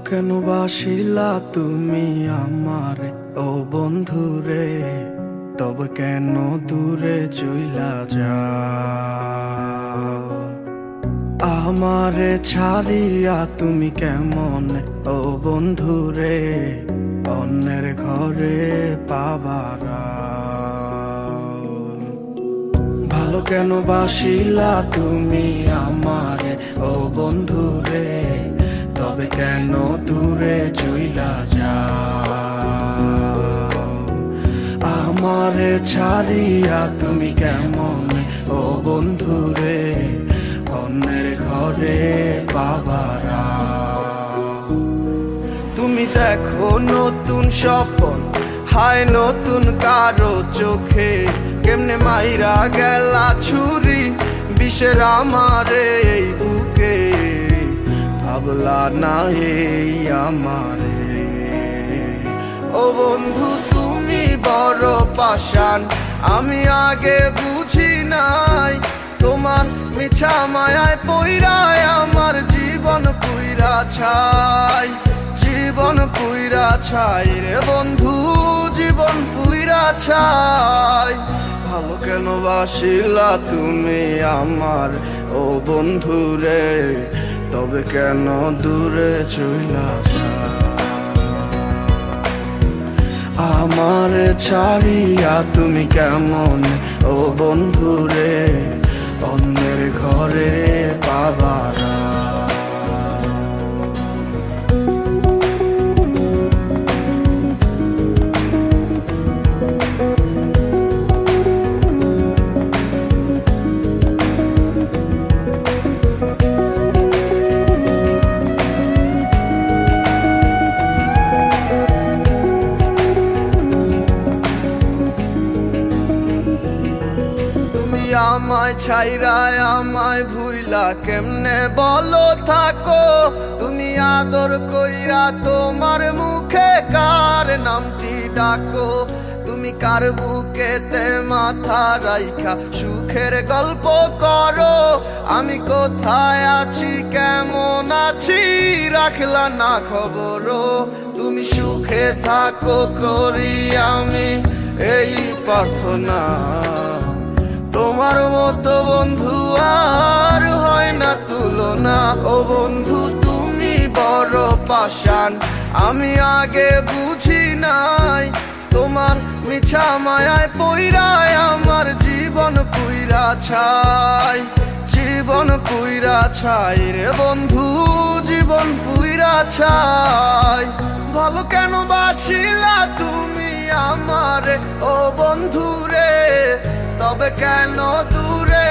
কেন বাসিলা তুমি আমারে ও বন্ধুরে, তবে কেন দূরে চইলা যাও? আমারে ছাড়িয়া তুমি কেমন ও বন্ধুরে অন্যের ঘরে পাবারা? ভালো কেন বাসিলা তুমি আমারে ও বন্ধুরে, তবে কেন দূরে চইলা যাও? আমারে ছাড়িয়া তুমি কেমন ও বন্ধুরে অন্যের ঘরে পাবারা? তুমি দেখো নতুন স্বপ্ন, হায় নতুন কারো চোখে, কেমনে মাইরা গেলা ছুরি বিষের আমারে এই বুকে। ভাবলা না এই আমারে ও বন্ধু, তুমি বড় পাষাণ, আমি আগে বুঝি নাই। তোমার মিছা মায়ায় পইরায় আমার জীবন পুইরা ছাই, জীবন পুইরা ছাই রে বন্ধু, জীবন পুইরা ছাই। ভালো কেন বাসিলা তুমি আমার ও বন্ধু রে, তবে কেন দূরে চইলা যাও? আমার ছাড়িয়া তুমি কেমন ও বন্ধু রে অন্যের ঘরে পাবারা? আমায় ছাইরায় আমায় ভুইলা কেমনে বলো থাকো? তুমি আদর কইরা তোমার মুখে কার নামটি ডাকো? তুমি কার বুকেতে মাথা রাইখা সুখের গল্প করো? আমি কোথায় আছি কেমন আছি রাখলা না খবর? তুমি সুখে থাকো করি আমি এই প্রার্থনা। তোমার মতো বন্ধু আর হয় না তুলনা। ও বন্ধু তুমি বড় পাষাণ, আমি আগে বুঝি নাই। তোমার মিছা মায়ায় পইরায় আমার জীবন পুইরা ছাই, জীবন পুইরা ছাই রে বন্ধু, জীবন পুইরা ছাই। ভালো কেন বাসিলা তুমি আমারে ও বন্ধু রে, তবে কেন দূরে